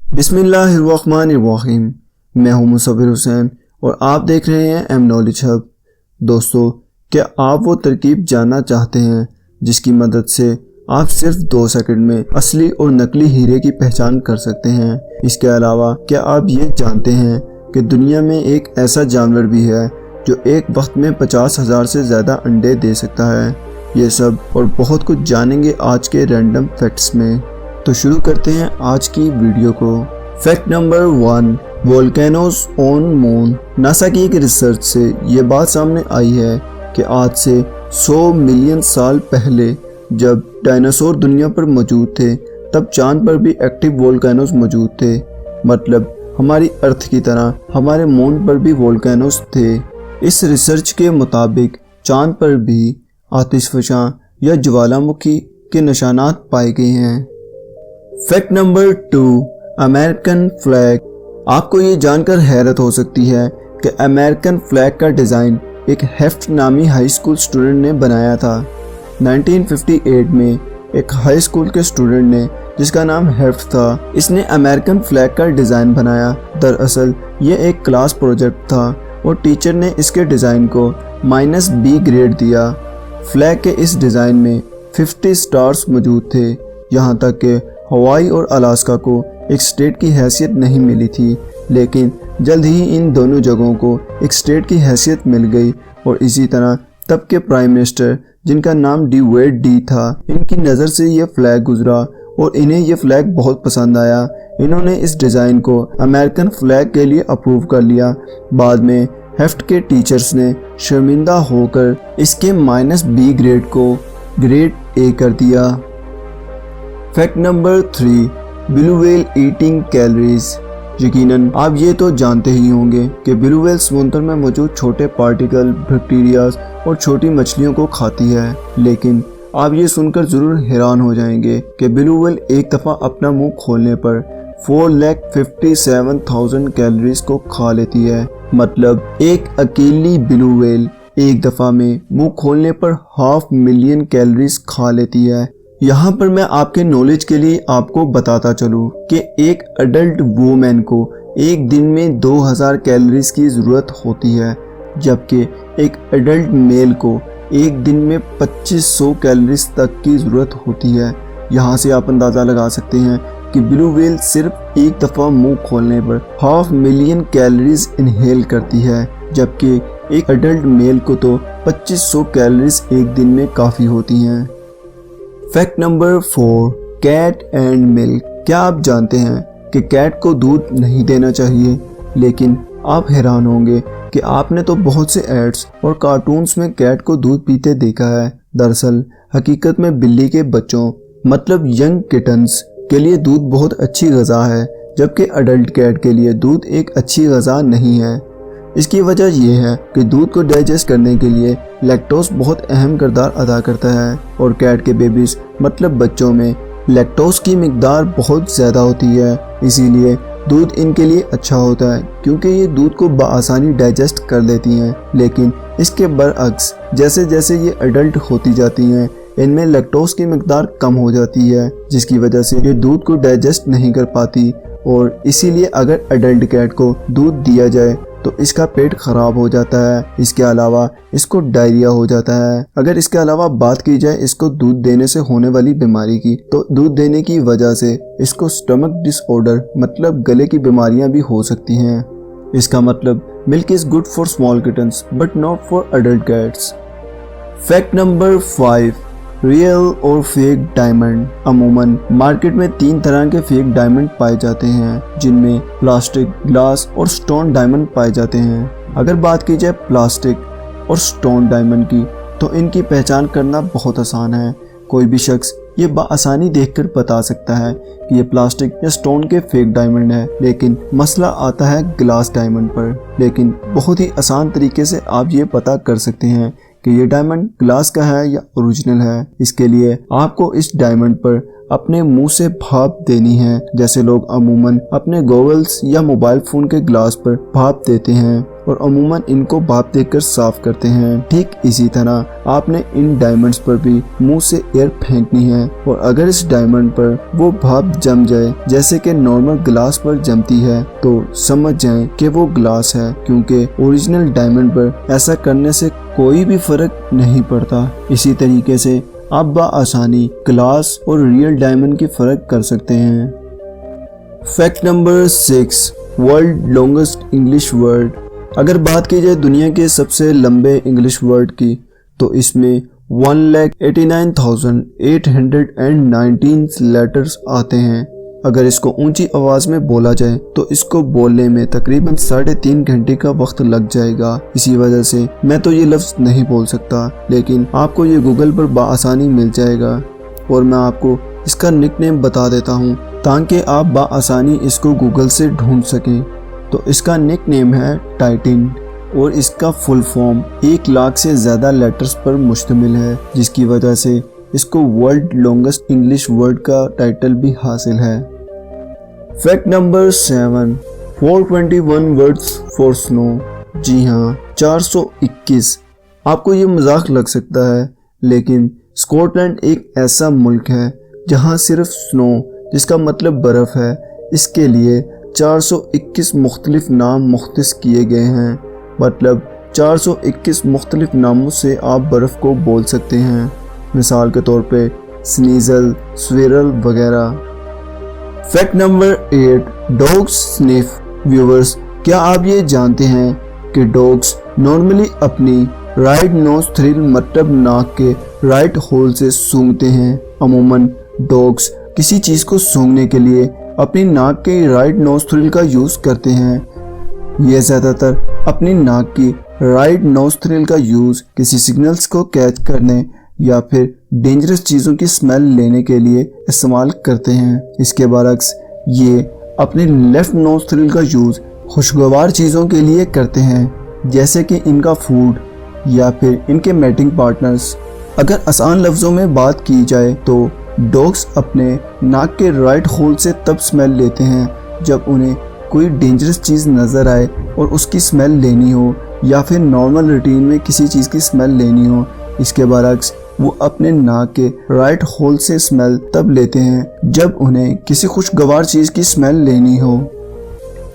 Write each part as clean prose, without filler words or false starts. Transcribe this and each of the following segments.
बिस्मिल्लाहिर्रहमानिर्रहीम। मैं हूं मुसव्विर हुसैन और आप देख रहे हैं एम नॉलेज हब। दोस्तों, क्या आप वो तरकीब जानना चाहते हैं जिसकी मदद से आप सिर्फ 2 सेकंड में असली और नकली हीरे की पहचान कर सकते हैं? इसके अलावा क्या आप ये जानते हैं कि दुनिया में एक ऐसा जानवर भी है जो एक वक्त में 50,000 से ज़्यादा अंडे दे सकता है? ये सब और बहुत कुछ जानेंगे आज के रैंडम फैक्ट्स में। तो शुरू करते हैं आज की वीडियो को। Fact number 1, volcanoes on moon. NASA की एक रिसर्च से ये बात सामने आई है कि आज से 100 मिलियन साल पहले जब डायनासोर दुनिया पर मौजूद थे तब चांद पर भी एक्टिव वोल्केनोज मौजूद थे। मतलब हमारी अर्थ की तरह हमारे मून पर भी वोल्केनोज थे। इस रिसर्च के मुताबिक चांद पर भी आतिशफशां या ज्वालामुखी के निशानात पाए गए हैं। Fact number 2, American flag. आपको ये जानकर हैरत हो सकती है कि अमेरिकन फ्लैग का डिज़ाइन एक हेफ्ट नामी हाई स्कूल स्टूडेंट ने बनाया था। 1958 में एक हाई स्कूल के स्टूडेंट ने जिसका नाम हेफ्ट था, इसने अमेरिकन फ्लैग का डिज़ाइन बनाया। दरअसल ये एक क्लास प्रोजेक्ट था और टीचर ने इसके डिज़ाइन को -B ग्रेड दिया। फ्लैग के इस डिज़ाइन में 50 स्टार्स मौजूद थे। यहाँ तक कि हवाई और अलास्का को एक स्टेट की हैसियत नहीं मिली थी, लेकिन जल्द ही इन दोनों जगहों को एक स्टेट की हैसियत मिल गई। और इसी तरह तब के प्राइम मिनिस्टर, जिनका नाम DeWitt D था, इनकी नज़र से ये फ्लैग गुजरा और इन्हें ये फ्लैग बहुत पसंद आया। इन्होंने इस डिज़ाइन को अमेरिकन फ्लैग के लिए अप्रूव कर लिया। बाद में हेफ्ट के टीचर्स ने शर्मिंदा होकर इसके -B ग्रेड को ग्रेड A कर दिया। Fact number 3, blue whale eating calories. यकीनन आप ये तो जानते ही होंगे कि ब्लू व्हेल समुद्र में मौजूद छोटे पार्टिकल, बैक्टीरियाज और छोटी मछलियों को खाती है। लेकिन आप ये सुनकर ज़रूर हैरान हो जाएंगे कि ब्लू व्हेल एक दफ़ा अपना मुंह खोलने पर 4,57,000 कैलोरीज को खा लेती है। मतलब एक अकेली ब्लू व्हेल एक दफ़ा में मुंह खोलने पर 500,000 कैलोरीज खा लेती है। यहाँ पर मैं आपके नॉलेज के लिए आपको बताता चलूँ कि एक अडल्ट वूमेन को एक दिन में 2000 कैलोरीज की ज़रूरत होती है, जबकि एक अडल्ट मेल को एक दिन में 2500 कैलोरीज तक की ज़रूरत होती है। यहाँ से आप अंदाज़ा लगा सकते हैं कि ब्लू व्हेल सिर्फ एक दफ़ा मुंह खोलने पर 500,000 कैलोरीज इनहेल करती है, जबकि एक अडल्ट मेल को तो 2500 कैलोरीज एक दिन में काफ़ी होती हैं। Fact number 4, cat and milk. क्या आप जानते हैं कि कैट को दूध नहीं देना चाहिए? लेकिन आप हैरान होंगे कि आपने तो बहुत से एड्स और कार्टून्स में कैट को दूध पीते देखा है। दरअसल हकीकत में बिल्ली के बच्चों मतलब यंग किटन्स के लिए दूध बहुत अच्छी ग़िज़ा है, जबकि अडल्ट कैट के लिए दूध एक अच्छी ग़िज़ा नहीं है। इसकी वजह यह है कि दूध को डाइजेस्ट करने के लिए लैक्टोज बहुत अहम किरदार अदा करता है और कैट के बेबीज मतलब बच्चों में लैक्टोज की मिकदार बहुत ज़्यादा होती है। इसीलिए दूध इनके लिए अच्छा होता है क्योंकि ये दूध को बआसानी डाइजेस्ट कर लेती हैं। लेकिन इसके बरअक्स जैसे जैसे ये अडल्ट होती जाती हैं, इनमें लैक्टोज की मिकदार कम हो जाती है, जिसकी वजह से ये दूध को डाइजेस्ट नहीं कर पाती। और इसीलिए अगर अडल्ट कैट को दूध दिया जाए तो इसका पेट खराब हो जाता है। इसके अलावा इसको डायरिया हो जाता है। अगर इसके अलावा बात की जाए इसको दूध देने से होने वाली बीमारी की, तो दूध देने की वजह से इसको स्टमक डिसऑर्डर मतलब गले की बीमारियां भी हो सकती हैं। इसका मतलब milk is good for small kittens but not for adult cats. Fact number 5, real और फेक डायमंड। अमूमन मार्केट में 3 तरह के फेक डायमंड पाए जाते हैं, जिनमें प्लास्टिक, ग्लास और स्टोन डायमंड पाए जाते हैं। अगर बात की जाए प्लास्टिक और स्टोन डायमंड की, तो इनकी पहचान करना बहुत आसान है। कोई भी शख्स ये बआसानी देखकर बता सकता है कि ये प्लास्टिक या स्टोन के फेक डायमंड है। लेकिन मसला आता है ग्लास डायमंड पर। लेकिन बहुत ही आसान तरीके से आप ये पता कर सकते हैं कि ये डायमंड ग्लास का है या ओरिजिनल है। इसके लिए आपको इस डायमंड पर अपने मुंह से भाप देनी है, जैसे लोग अमूमन अपने गॉगल्स या मोबाइल फोन के ग्लास पर भाप देते हैं। और अमूमन इनको भाप देकर साफ करते हैं। ठीक इसी तरह आपने इन डायमंड्स पर भी मुंह से एयर फेंकनी है और अगर इस डायमंड पर वो भाप जम जाए जैसे कि नॉर्मल ग्लास पर जमती है तो समझ जाएं कि वो ग्लास है, क्योंकि ओरिजिनल डायमंड पर ऐसा करने से कोई भी फर्क नहीं पड़ता। इसी तरीके से आप बआसानी ग्लास और रियल डायमंड की फर्क कर सकते हैं। Fact number 6, world longest English word. अगर बात की जाए दुनिया के सबसे लंबे इंग्लिश वर्ड की तो इसमें 1,89,819 लेटर्स आते हैं। अगर इसको ऊंची आवाज में बोला जाए तो इसको बोलने में तकरीबन 3.5 घंटे का वक्त लग जाएगा। इसी वजह से मैं तो ये लफ्ज नहीं बोल सकता, लेकिन आपको ये गूगल पर बआसानी मिल जाएगा और मैं आपको इसका निकनेम बता देता हूँ ताकि आप बआसानी इसको गूगल से ढूंढ सकें। तो इसका निकनेम है टाइटिन और इसका फुल फॉर्म 1 लाख से ज्यादा लेटर्स पर मुश्तमिल है, जिसकी वजह से इसको वर्ल्ड लॉन्गेस्ट इंग्लिश वर्ड का टाइटल भी हासिल है। Fact number 7, 421 words for snow. जी हाँ, 421। आपको ये मजाक लग सकता है, लेकिन स्कॉटलैंड एक ऐसा मुल्क है जहाँ सिर्फ स्नो, जिसका मतलब बर्फ है, इसके लिए 421 मुख्तलिफ नाम मुख्तस किए गए हैं। मतलब 421 मुख्तलिफ नामों से आप बर्फ को बोल सकते हैं, मिसाल के तौर पे स्नीजल, स्विरल वगैरह। Fact number 8, dogs sniff. Viewers, क्या आप ये जानते हैं कि डॉग्स नॉर्मली अपनी राइट नोस्ट्रिल मतलब नाक के राइट होल से सूंघते हैं। अमूमन डॉग्स किसी चीज को सूंघने के लिए अपनी नाक के राइट नोस्ट्रिल का यूज करते हैं। ये ज्यादातर अपनी नाक की राइट नोस्ट्रिल का यूज किसी सिग्नल्स को कैच करने या फिर डेंजरस चीजों की स्मेल लेने के लिए इस्तेमाल करते हैं। इसके बरक्स ये अपने लेफ्ट नोस्ट्रिल का यूज खुशगवार चीजों के लिए करते हैं, जैसे कि इनका फूड या फिर इनके मैटिंग पार्टनर्स। अगर आसान लफ्जों में बात की जाए तो डॉग्स अपने नाक के राइट होल से तब स्मेल लेते हैं जब उन्हें कोई डेंजरस चीज़ नज़र आए और उसकी स्मेल लेनी हो, या फिर नॉर्मल रूटीन में किसी चीज़ की स्मेल लेनी हो। इसके बरक्स वो अपने नाक के राइट होल से स्मेल तब लेते हैं जब उन्हें किसी खुशगवार चीज़ की स्मेल लेनी हो।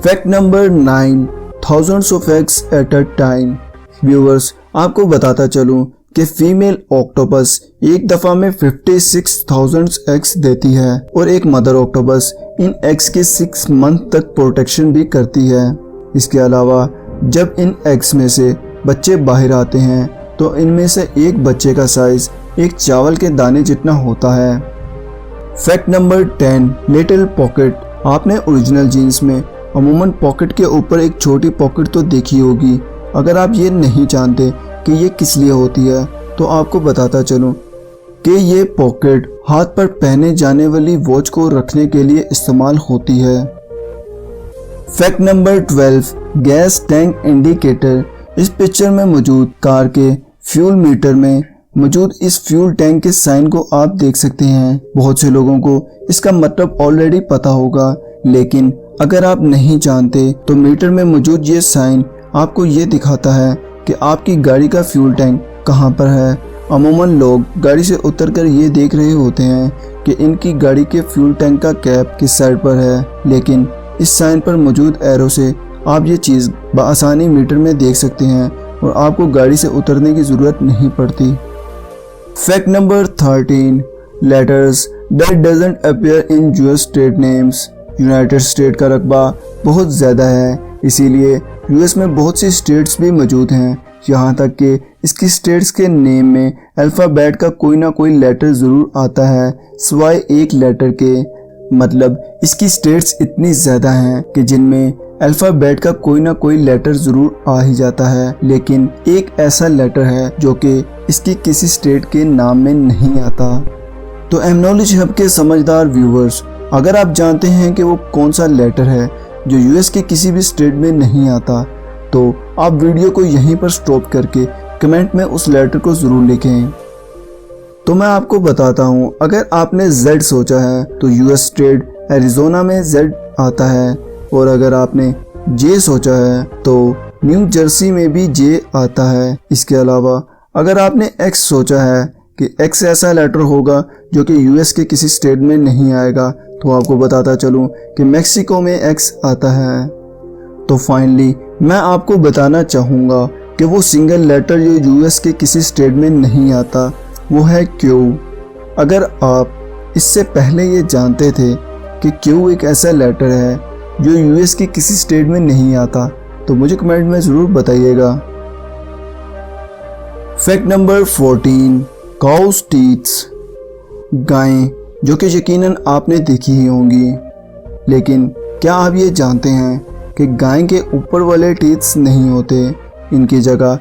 Fact number 9, thousands of eggs at a time. Viewers, आपको बताता चलूं कि फीमेल ऑक्टोपस एक दफा में 56,000 एग्स देती है और एक मदर ऑक्टोपस इन एग्स के 6 मंथ तक प्रोटेक्शन भी करती है। इसके अलावा जब इन एग्स में से बच्चे बाहर आते हैं तो इनमें से एक बच्चे का साइज एक चावल के दाने जितना होता है। Fact number 10, little pocket. आपने ओरिजिनल जीन्स में अमूमन पॉकेट के ऊपर एक छोटी पॉकेट तो देखी होगी। अगर आप ये नहीं जानते कि ये किस लिए होती है तो आपको बताता चलूं कि ये पॉकेट हाथ पर पहने जाने वाली वॉच को रखने के लिए इस्तेमाल होती है। Fact number 12, gas tank indicator. इस पिक्चर में मौजूद कार के फ्यूल मीटर में मौजूद इस फ्यूल टैंक के साइन को आप देख सकते हैं। बहुत से लोगों को इसका मतलब ऑलरेडी पता होगा, लेकिन अगर आप नहीं जानते तो मीटर में मौजूद ये साइन आपको ये दिखाता है कि आपकी गाड़ी का फ्यूल टैंक कहाँ पर है। अमूमन लोग गाड़ी से उतरकर ये देख रहे होते हैं कि इनकी गाड़ी के फ्यूल टैंक का कैप किस साइड पर है, लेकिन इस साइन पर मौजूद एरो से आप ये चीज़ बआसानी मीटर में देख सकते हैं और आपको गाड़ी से उतरने की ज़रूरत नहीं पड़ती। Fact number 13, letters that doesn't appear in US state names. United state का रकबा बहुत ज़्यादा है, इसीलिए यूएस में बहुत सी स्टेट्स भी मौजूद हैं। यहाँ तक कि इसकी स्टेट्स के नेम में अल्फ़ाबेट का कोई ना कोई लेटर ज़रूर आता है, सिवाय एक लेटर के। मतलब इसकी स्टेट्स इतनी ज़्यादा हैं कि जिनमें अल्फ़ाबेट का कोई ना कोई लेटर ज़रूर आ ही जाता है, लेकिन एक ऐसा लेटर है जो कि इसकी किसी स्टेट के नाम में नहीं आता। तो एम नॉलेज हब के समझदार व्यूवर्स, अगर आप जानते हैं कि वो कौन सा लेटर है जो यूएस के किसी भी स्टेट में नहीं आता, तो आप वीडियो को यहीं पर स्टॉप करके कमेंट में उस लेटर को ज़रूर लिखें। तो मैं आपको बताता हूँ, अगर आपने जेड सोचा है तो यूएस स्टेट एरिज़ोना में जेड आता है, और अगर आपने जे सोचा है तो न्यू जर्सी में भी जे आता है। इसके अलावा अगर आपने एक्स सोचा है कि एक्स ऐसा लेटर होगा जो कि यूएस के किसी स्टेट में नहीं आएगा, तो आपको बताता चलूं कि मैक्सिको में एक्स आता है। तो फाइनली मैं आपको बताना चाहूँगा कि वो सिंगल लेटर जो यूएस के किसी स्टेट में नहीं आता वो है क्यू। अगर आप इससे पहले ये जानते थे कि क्यू एक ऐसा लेटर है जो यूएस के किसी स्टेट में नहीं आता, तो मुझे कमेंट में ज़रूर बताइएगा। Fact number 14, cows teeths. गायें जो कि यकीनन आपने देखी ही होंगी, लेकिन क्या आप ये जानते हैं कि गाय के ऊपर वाले टीथ्स नहीं होते, इनकी जगह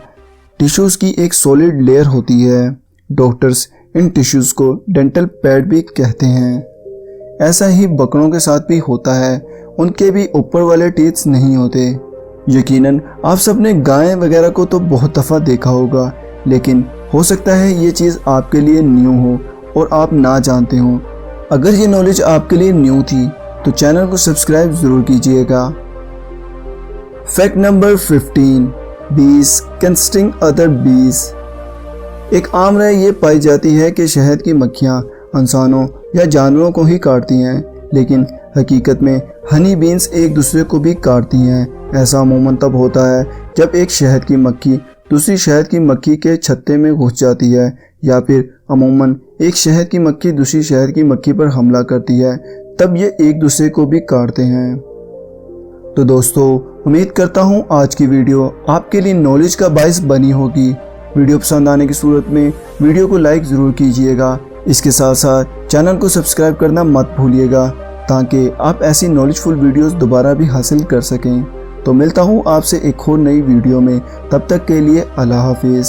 टिश्यूज़ की एक सॉलिड लेयर होती है। डॉक्टर्स इन टिश्यूज़ को डेंटल पैड भी कहते हैं। ऐसा ही बकरों के साथ भी होता है, उनके भी ऊपर वाले टीथ्स नहीं होते। यकीनन आप सबने गाय वगैरह को तो बहुत दफ़ा देखा होगा, लेकिन हो सकता है ये चीज़ आपके लिए न्यू हो और आप ना जानते हो। अगर ये नॉलेज आपके लिए न्यू थी तो चैनल को सब्सक्राइब ज़रूर कीजिएगा। फैक्ट नंबर 15, बीज कैन स्टिंग अदर बीज। एक आम राय ये पाई जाती है कि शहद की मक्खियाँ इंसानों या जानवरों को ही काटती हैं, लेकिन हकीकत में हनी बीन्स एक दूसरे को भी काटती हैं। ऐसा अमूमन तब होता है जब एक शहद की मक्खी दूसरी शहद की मक्खी के छत्ते में घुस जाती है, या फिर अमूमन एक शहद की मक्खी दूसरी शहद की मक्खी पर हमला करती है, तब ये एक दूसरे को भी काटते हैं। तो दोस्तों, उम्मीद करता हूँ आज की वीडियो आपके लिए नॉलेज का बायस बनी होगी। वीडियो पसंद आने की सूरत में वीडियो को लाइक ज़रूर कीजिएगा। इसके साथ साथ चैनल को सब्सक्राइब करना मत भूलिएगा, ताकि आप ऐसी नॉलेजफुल वीडियोस दोबारा भी हासिल कर सकें। तो मिलता हूँ आपसे एक और नई वीडियो में, तब तक के लिए अल्लाह हाफिज़।